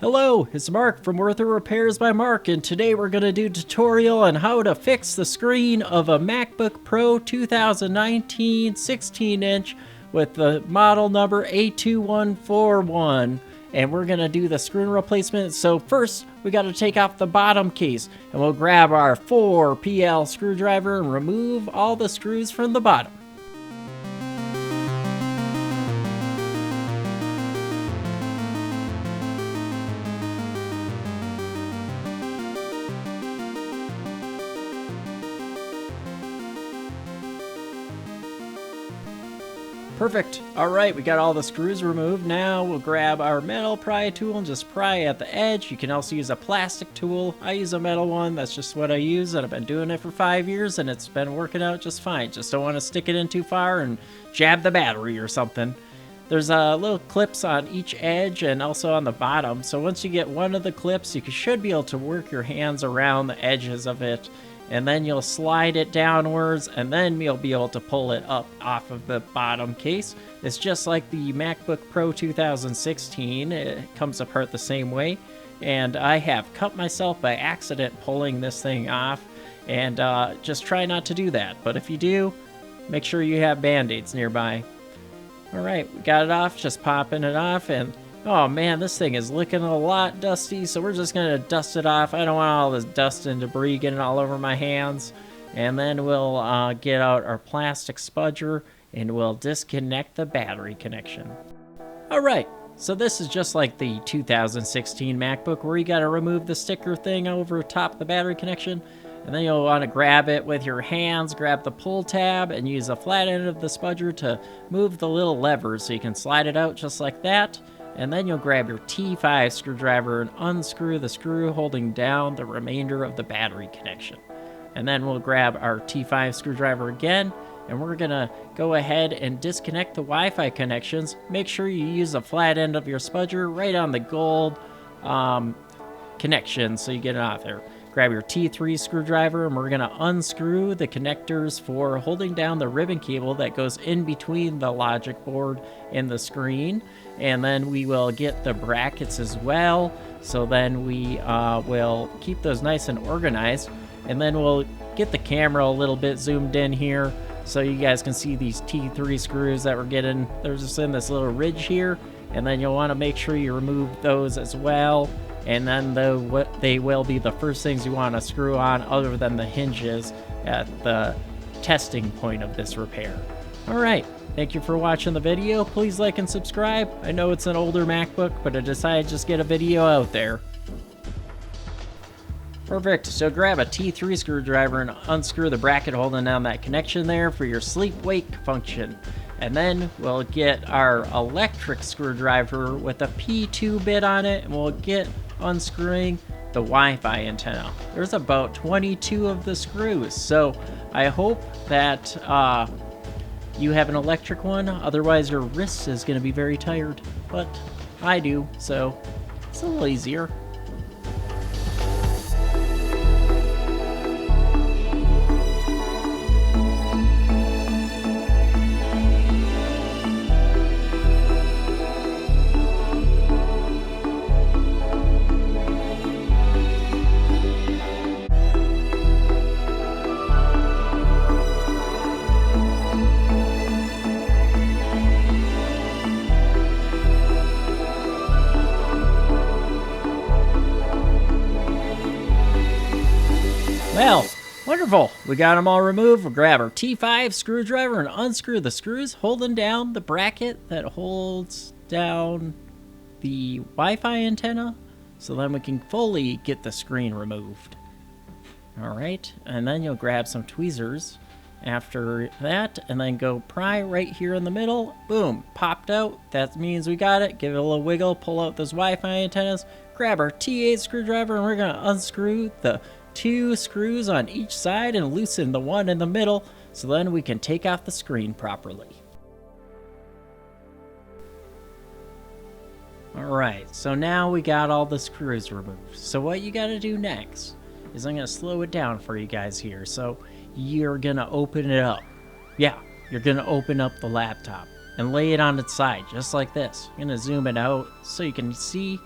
Hello, it's Mark from Worth It Repairs by Mark, and today we're going to do a tutorial on how to fix the screen of a MacBook Pro 2019 16-inch with the model number A2141. And we're going to do the screen replacement. So first, we got to take off the bottom case, and we'll grab our 4PL screwdriver and remove all the screws from the bottom. Perfect. Alright, we got all the screws removed. Now we'll grab our metal pry tool and just pry at the edge. You can also use a plastic tool. I use a metal one. That's just what I use, and I've been doing it for 5 years, and it's been working out just fine. Just don't want to stick it in too far and jab the battery or something. There's little clips on each edge and also on the bottom. So once you get one of the clips, you should be able to work your hands around the edges of it. And then you'll slide it downwards, and then you'll be able to pull it up off of the bottom case. It's just like the MacBook Pro 2016. It comes apart the same way. And I have cut myself by accident pulling this thing off. And just try not to do that. But if you do, make sure you have Band-Aids nearby. Alright, we got it off, just popping it off, and oh man, this thing is looking a lot dusty, so we're just going to dust it off. I don't want all this dust and debris getting all over my hands. And then we'll get out our plastic spudger and we'll disconnect the battery connection. Alright, so this is just like the 2016 MacBook where you got to remove the sticker thing over top the battery connection. And then you'll want to grab it with your hands, grab the pull tab, and use the flat end of the spudger to move the little levers so you can slide it out just like that. And then you'll grab your T5 screwdriver and unscrew the screw holding down the remainder of the battery connection. And then we'll grab our T5 screwdriver again, and we're going to go ahead and disconnect the Wi-Fi connections. Make sure you use the flat end of your spudger right on the gold connection so you get it off there. Grab your T3 screwdriver, and we're going to unscrew the connectors for holding down the ribbon cable that goes in between the logic board and the screen. And then we will get the brackets as well. So then we will keep those nice and organized. And then we'll get the camera a little bit zoomed in here so you guys can see these T3 screws that we're getting. They're just in this little ridge here. And then you'll want to make sure you remove those as well. And then they will be the first things you want to screw on other than the hinges at the testing point of this repair. Alright, thank you for watching the video. Please like and subscribe. I know it's an older MacBook, but I decided to just get a video out there. Perfect, so grab a T3 screwdriver and unscrew the bracket holding down that connection there for your sleep-wake function. And then we'll get our electric screwdriver with a P2 bit on it, and we'll get unscrewing the Wi-Fi antenna. There's about 22 of the screws, so I hope that you have an electric one. Otherwise your wrist is going to be very tired, but I do, so it's a little easier. Well, wonderful. We got them all removed. We'll grab our T5 screwdriver and unscrew the screws holding down the bracket that holds down the Wi-Fi antenna, so then we can fully get the screen removed. Alright, and then you'll grab some tweezers after that, and then go pry right here in the middle. Boom, popped out. That means we got it. Give it a little wiggle, pull out those Wi-Fi antennas, grab our T8 screwdriver, and we're going to unscrew the 2 screws on each side and loosen the one in the middle, so then we can take off the screen properly. Alright, so now we got all the screws removed. So what you gotta do next is I'm gonna slow it down for you guys here. So you're gonna open it up. Yeah, you're gonna open up the laptop and lay it on its side, just like this. I'm gonna zoom it out so you can see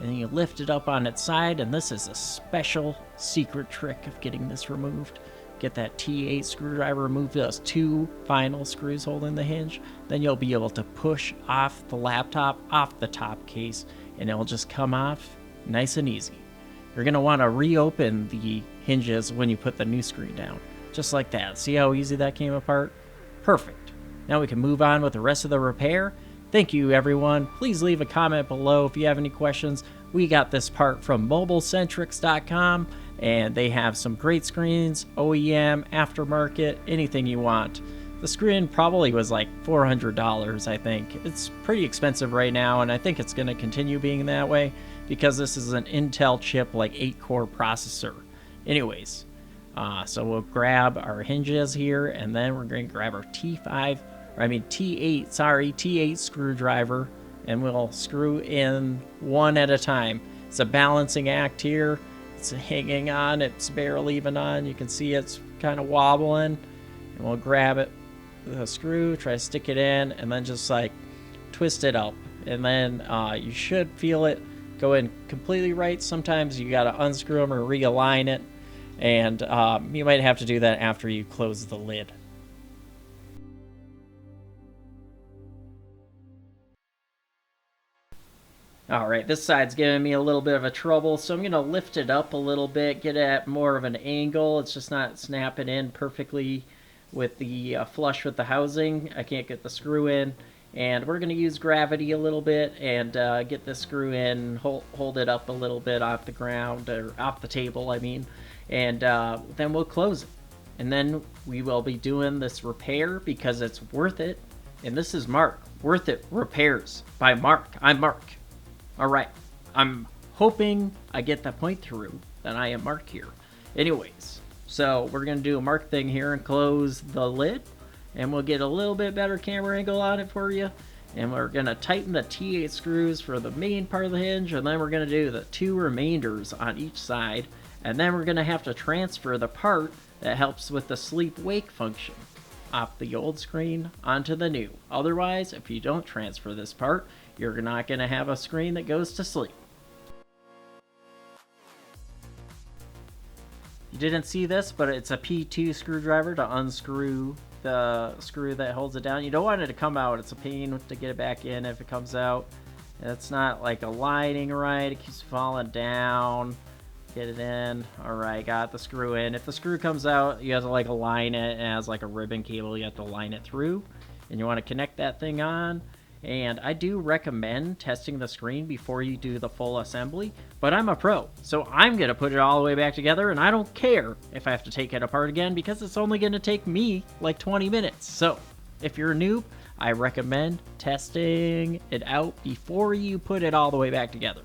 and then you lift it up on its side, and this is a special secret trick of getting this removed. Get that T8 screwdriver, remove those 2 final screws holding the hinge, then you'll be able to push off the laptop off the top case, and it'll just come off nice and easy. You're going to want to reopen the hinges when you put the new screen down, just like that. See how easy that came apart? Perfect. Now we can move on with the rest of the repair. Thank you, everyone. Please leave a comment below if you have any questions. We got this part from mobilecentrics.com, and they have some great screens, OEM, aftermarket, anything you want. The screen probably was like $400, I think. It's pretty expensive right now, and I think it's going to continue being that way because this is an Intel chip, like 8-core processor. Anyways, so we'll grab our hinges here, and then we're going to grab our T8 screwdriver, and we'll screw in one at a time. It's a balancing act here. It's hanging on, it's barely even on. You can see it's kind of wobbling, and we'll grab it with a screw, try to stick it in, and then just like twist it up, and then you should feel it go in completely right. Sometimes you got to unscrew them or realign it, and you might have to do that after you close the lid. Alright, this side's giving me a little bit of a trouble, so I'm going to lift it up a little bit, get it at more of an angle. It's just not snapping in perfectly with the flush with the housing. I can't get the screw in, and we're going to use gravity a little bit and get the screw in, hold it up a little bit off the ground, or off the table, I mean, and then we'll close it. And then we will be doing this repair because it's worth it. And this is Mark, Worth It Repairs by Mark. I'm Mark. Alright, I'm hoping I get that point through that I am Mark here. Anyways, so we're going to do a Mark thing here and close the lid, and we'll get a little bit better camera angle on it for you. And we're going to tighten the T8 screws for the main part of the hinge, and then we're going to do the 2 remainders on each side, and then we're going to have to transfer the part that helps with the sleep-wake function off the old screen onto the new. Otherwise, if you don't transfer this part, you're not going to have a screen that goes to sleep. You didn't see this, but it's a P2 screwdriver to unscrew the screw that holds it down. You don't want it to come out. It's a pain to get it back in if it comes out. It's not like aligning right. It keeps falling down. Get it in. Alright, got the screw in. If the screw comes out, you have to like align it. It has like a ribbon cable you have to line it through. And you want to connect that thing on. And I do recommend testing the screen before you do the full assembly, but I'm a pro, so I'm going to put it all the way back together, and I don't care if I have to take it apart again because it's only going to take me like 20 minutes. So if you're a noob, I recommend testing it out before you put it all the way back together.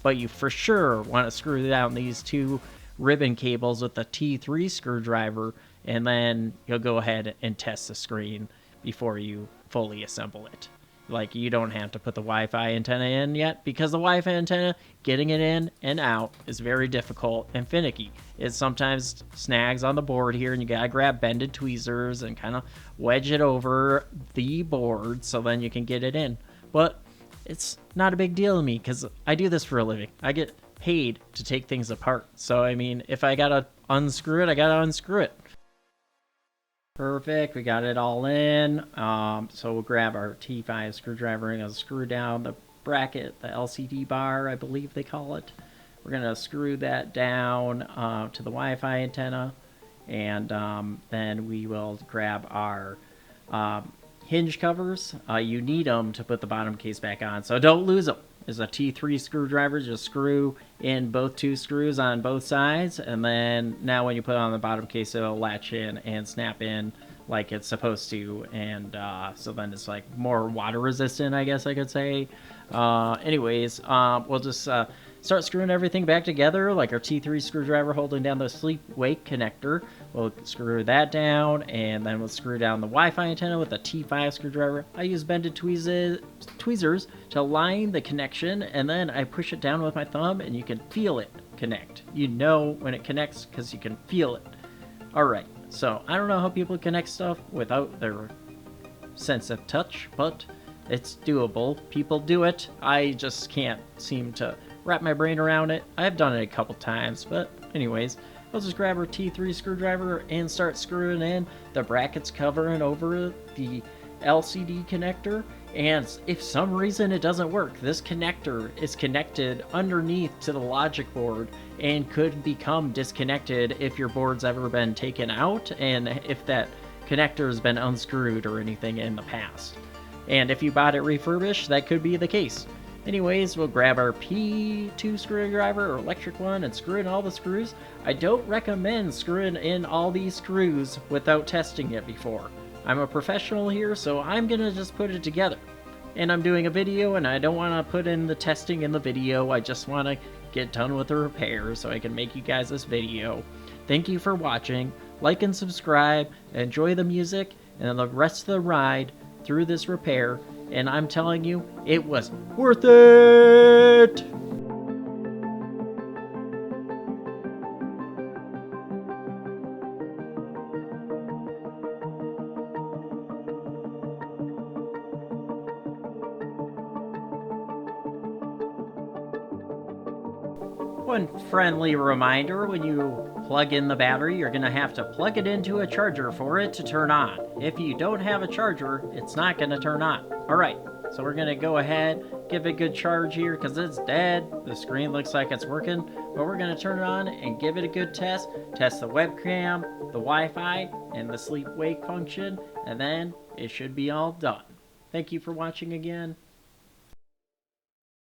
But you for sure want to screw down these 2 ribbon cables with the T3 screwdriver, and then you'll go ahead and test the screen before you fully assemble it. Like, you don't have to put the Wi-Fi antenna in yet, because the Wi-Fi antenna, getting it in and out is very difficult and finicky. It sometimes snags on the board here, and you gotta grab bended tweezers and kind of wedge it over the board so then you can get it in. But it's not a big deal to me because I do this for a living. I get paid to take things apart. So, I mean, if I gotta unscrew it, I gotta unscrew it. Perfect, we got it all in. So we'll grab our T5 screwdriver and gonna screw down the bracket, the LCD bar, I believe they call it. We're gonna screw that down to the Wi-Fi antenna, and then we will grab our hinge covers. You need them to put the bottom case back on, so don't lose them. There's a T3 screwdriver, just screw in both 2 screws on both sides, and then now when you put it on the bottom case, it'll latch in and snap in like it's supposed to, and so then it's like more water resistant, I guess I could say. Anyways, we'll just start screwing everything back together, like our T3 screwdriver holding down the sleep-wake connector. We'll screw that down, and then we'll screw down the Wi-Fi antenna with a T5 screwdriver. I use bended tweezers to line the connection, and then I push it down with my thumb, and you can feel it connect. You know when it connects because you can feel it. Alright, so I don't know how people connect stuff without their sense of touch, but it's doable. People do it. I just can't seem to wrap my brain around it. I've done it a couple times, but anyways, we'll just grab our T3 screwdriver and start screwing in the brackets covering over the LCD connector. And if some reason it doesn't work, this connector is connected underneath to the logic board and could become disconnected if your board's ever been taken out and if that connector has been unscrewed or anything in the past. And if you bought it refurbished, that could be the case. Anyways, we'll grab our P2 screwdriver or electric one and screw in all the screws. I don't recommend screwing in all these screws without testing it before. I'm a professional here, so I'm gonna just put it together. And I'm doing a video and I don't want to put in the testing in the video. I just want to get done with the repair so I can make you guys this video. Thank you for watching. Like and subscribe. Enjoy the music and the rest of the ride through this repair. And I'm telling you, it was worth it! One friendly reminder, when you plug in the battery, you're going to have to plug it into a charger for it to turn on. If you don't have a charger, it's not going to turn on. Alright, so we're going to go ahead, give it a good charge here because it's dead. The screen looks like it's working, but we're going to turn it on and give it a good test. Test the webcam, the Wi-Fi, and the sleep-wake function, and then it should be all done. Thank you for watching again.